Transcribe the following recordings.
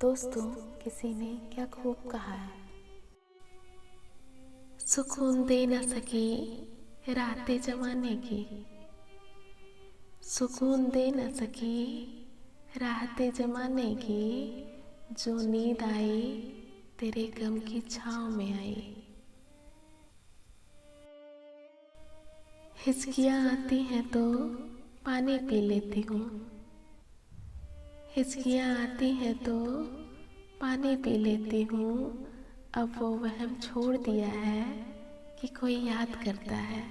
दोस्तों, किसी ने क्या खूब कहा है, सुकून दे न सकी रातें जमाने की, सुकून दे न सकी रातें जमाने की, जो नींद आई तेरे गम की छाँव में आई। हिचकियाँ आती हैं तो पानी पी लेती हूँ, हिचकियाँ आती हैं तो पानी पी लेती हूँ। अब वो वहम छोड़ दिया है कि कोई याद करता है।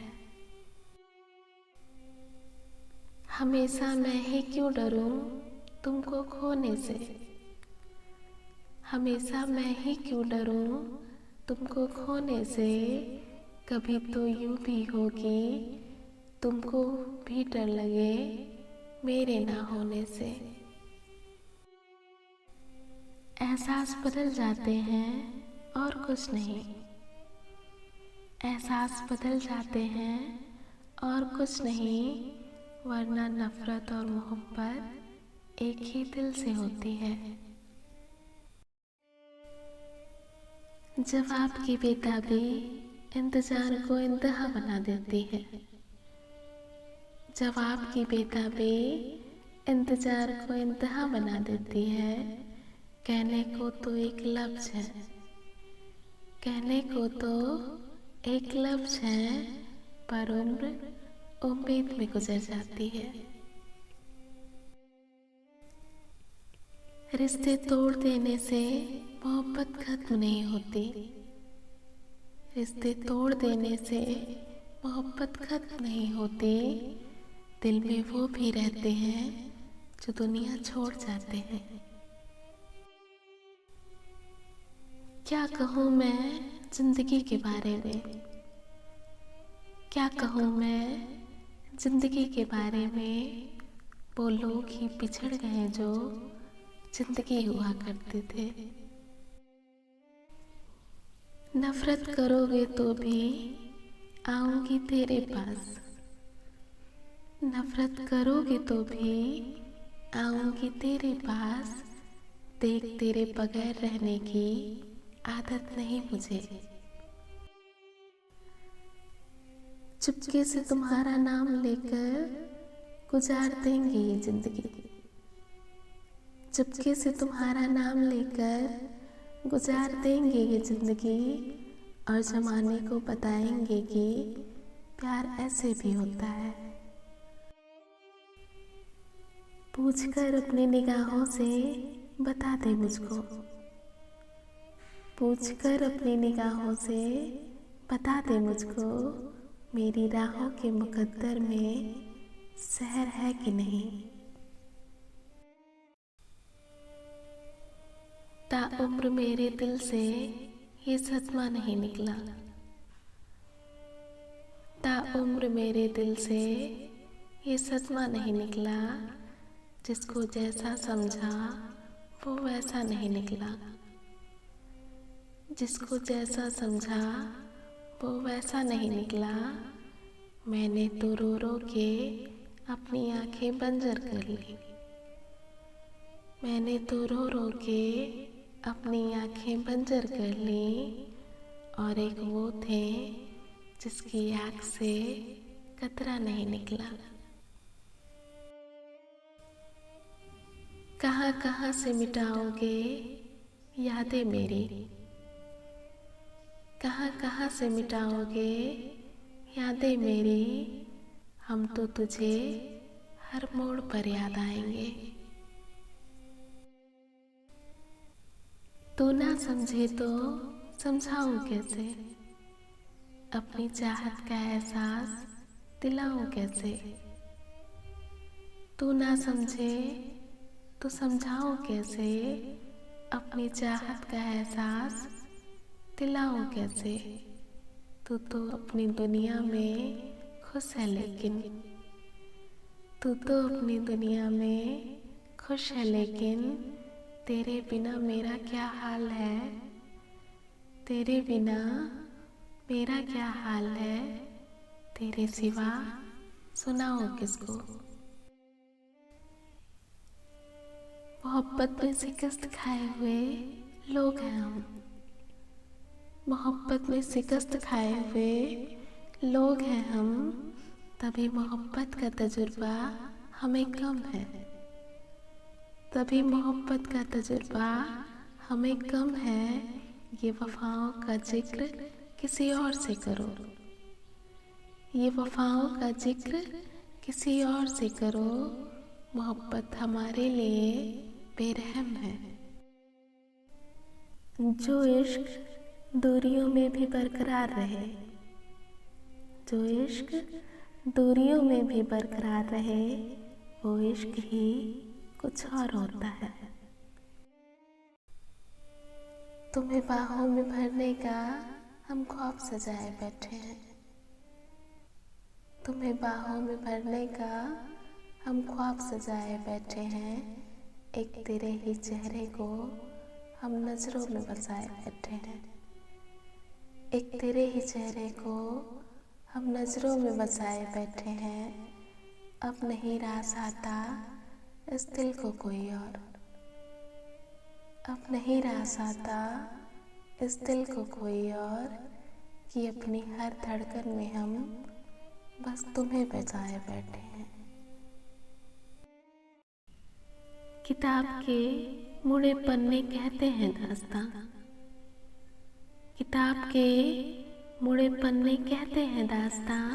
हमेशा मैं ही क्यों डरूं तुमको खोने से, हमेशा मैं ही क्यों डरूं तुमको खोने से। कभी तो यूं भी होगी तुमको भी डर लगे मेरे ना होने से। एहसास बदल जाते हैं और कुछ नहीं, एहसास बदल जाते हैं और कुछ नहीं, वरना नफरत और मोहब्बत एक ही दिल से होती है। जवाब की बेताबी इंतजार को इंतहा बना देती है, जवाब की बेताबी इंतजार को इंतहा बना देती है। कहने को तो एक लफ्ज है, कहने को तो एक लफ्ज है, पर उम्र उम्मीद में गुजर जाती है। रिश्ते तोड़ देने से मोहब्बत खत्म नहीं होती, रिश्ते तोड़ देने से मोहब्बत खत्म नहीं होती। दिल में वो भी रहते हैं जो दुनिया छोड़ जाते हैं। क्या कहूँ मैं जिंदगी के बारे में, क्या कहूँ मैं जिंदगी के बारे में। वो लोग ही पिछड़ गए जो जिंदगी हुआ करते थे। नफरत करोगे तो भी आऊंगी तेरे पास, नफरत करोगे तो भी आऊंगी तेरे पास। देख तेरे बगैर रहने की आदत नहीं मुझे, चुपके से तुम्हारा नाम लेकर गुजार देंगे ये जिंदगी, चुपके से तुम्हारा नाम लेकर गुजार देंगे ये जिंदगी। और जमाने को बताएंगे कि प्यार ऐसे भी होता है। पूछकर अपनी निगाहों से बता दे मुझको, पूछकर अपनी निगाहों से बता दे मुझको। मेरी राहों के मुकद्दर में सहर है कि नहीं। ताउम्र मेरे दिल से ये सदमा नहीं निकला, ताउम्र मेरे दिल से ये सदमा नहीं निकला। जिसको जैसा समझा वो वैसा नहीं निकला, जिसको जैसा समझा वो वैसा नहीं निकला। मैंने तो रो रो के अपनी आंखें बंजर कर ली, मैंने तो रो रो के अपनी आंखें बंजर कर ली। और एक वो थे जिसकी आँख से कतरा नहीं निकला। कहाँ कहाँ से मिटाओगे यादें मेरी, कहाँ कहाँ से मिटाओगे यादें मेरी। हम तो तुझे हर मोड़ पर याद आएंगे। तू ना समझे तो समझाऊं कैसे, अपनी चाहत का एहसास दिलाऊं कैसे। तू ना समझे तो समझाऊं कैसे, अपनी चाहत का एहसास दिलाऊं कैसे। तू तो अपनी दुनिया में खुश है लेकिन, तू तो अपनी दुनिया में खुश है लेकिन। तेरे बिना मेरा क्या हाल है, तेरे बिना मेरा क्या हाल है। तेरे सिवा सुनाओ किसको। मोहब्बत में शिकस्त खाए हुए लोग हैं हम। मोहब्बत में शिकस्त खाए हुए लोग हैं हम, तभी मोहब्बत का तजुर्बा हमें कम है। तभी मोहब्बत का तजुर्बा हमें कम है। ये वफाओं का जिक्र किसी और से करो। ये वफाओं का जिक्र किसी और से करो। मोहब्बत हमारे लिए बेरहम है। जो इश्क दूरियों में भी बरकरार रहे, जो इश्क दूरियों में भी बरकरार रहे, वो इश्क ही कुछ और होता है। तुम्हें बाहों में भरने का हम ख्वाब सजाए बैठे हैं। तुम्हें बाहों में भरने का हम ख्वाब सजाए बैठे हैं। एक तेरे ही चेहरे को हम नजरों में बसाए बैठे हैं। एक तेरे ही चेहरे को हम नजरों में बसाए बैठे हैं। अब नहीं रास आता इस दिल को कोई और। अब नहीं रास आता इस दिल को कोई और, कि अपनी हर धड़कन में हम बस तुम्हें बसाए बैठे हैं। किताब के मुड़े पन्ने कहते हैं दास्तां। किताब के मुड़े पन्ने कहते हैं दास्तां।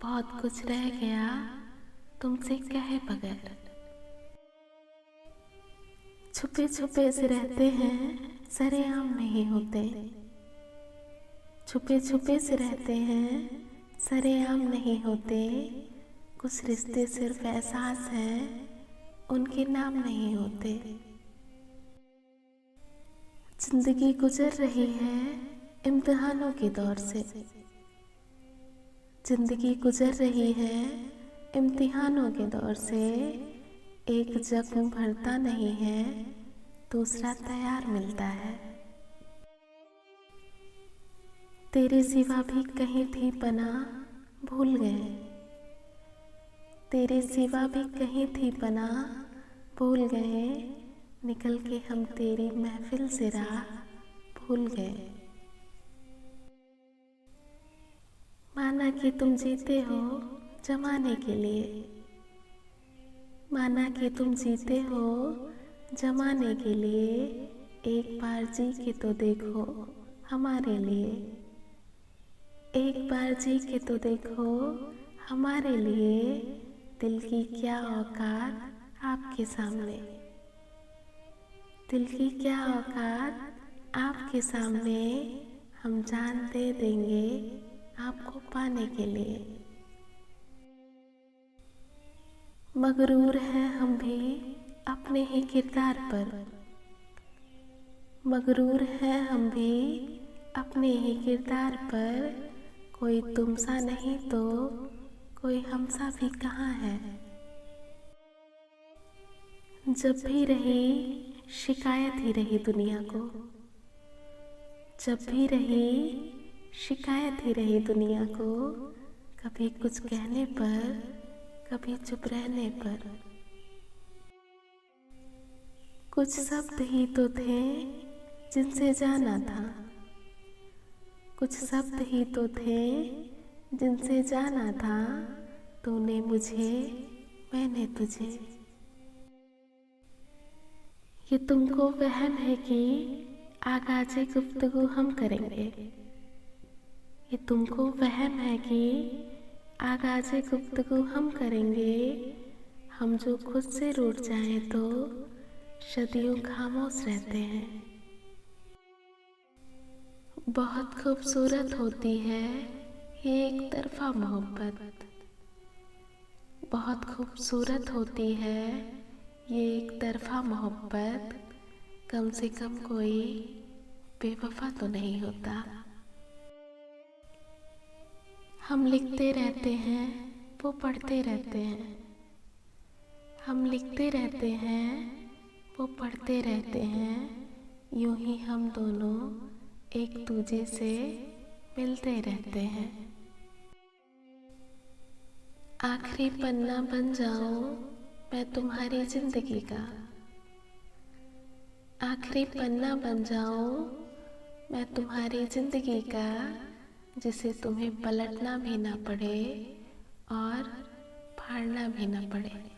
बहुत कुछ रह गया तुमसे कहे बगैर। छुपे छुपे से रहते हैं, सरेआम नहीं होते। छुपे छुपे से रहते हैं, सरेआम नहीं होते। कुछ रिश्ते सिर्फ एहसास हैं, उनके नाम नहीं होते। जिंदगी गुजर रही है इम्तिहानों के दौर से। जिंदगी गुजर रही है इम्तिहानों के दौर से। एक जख्म भरता नहीं है, दूसरा तैयार मिलता है। तेरे सिवा भी कहीं थी पनाह, भूल गए। तेरे सिवा भी कहीं थी पनाह, भूल गए। निकल के हम तेरी महफिल से राह भूल गए। माना कि तुम जीते हो जमाने के लिए। माना कि तुम जीते हो जमाने के लिए। एक बार जी के तो देखो हमारे लिए। एक बार जी के तो देखो हमारे लिए। दिल की क्या औकात आपके सामने। दिल की क्या औकात आपके सामने। हम जान दे देंगे आपको पाने के लिए। मगरूर हैं हम भी अपने ही किरदार पर। मगरूर हैं हम भी अपने ही किरदार पर। कोई तुम सा नहीं तो कोई हम सा भी कहाँ है। जब भी रही शिकायत ही रही दुनिया को। जब भी रही शिकायत ही रही दुनिया को। कभी कुछ कहने पर, कभी चुप रहने पर। कुछ शब्द ही तो थे जिनसे जाना था। कुछ शब्द ही तो थे जिनसे जाना था। तूने मुझे, मैंने तुझे। ये तुमको वहम है कि आगाज़े गुफ्तगू हम करेंगे। ये तुमको वहम है कि आगाज़े गुफ्तगू हम करेंगे। हम जो खुद से रूठ जाएं तो सदियों खामोश रहते हैं। बहुत खूबसूरत होती है ये एक तरफा मोहब्बत। बहुत खूबसूरत होती है ये एक तरफा मोहब्बत। कम से कम कोई बेवफा तो नहीं होता। हम लिखते रहते हैं, वो पढ़ते रहते हैं। हम लिखते रहते हैं, वो पढ़ते रहते हैं। यूं ही हम दोनों एक दूजे से मिलते रहते हैं। आखिरी पन्ना बन जाऊं मैं तुम्हारी जिंदगी का। आखिरी पन्ना बन जाऊं मैं तुम्हारी जिंदगी का, जिसे तुम्हें पलटना भी ना पड़े और फाड़ना भी ना पड़े।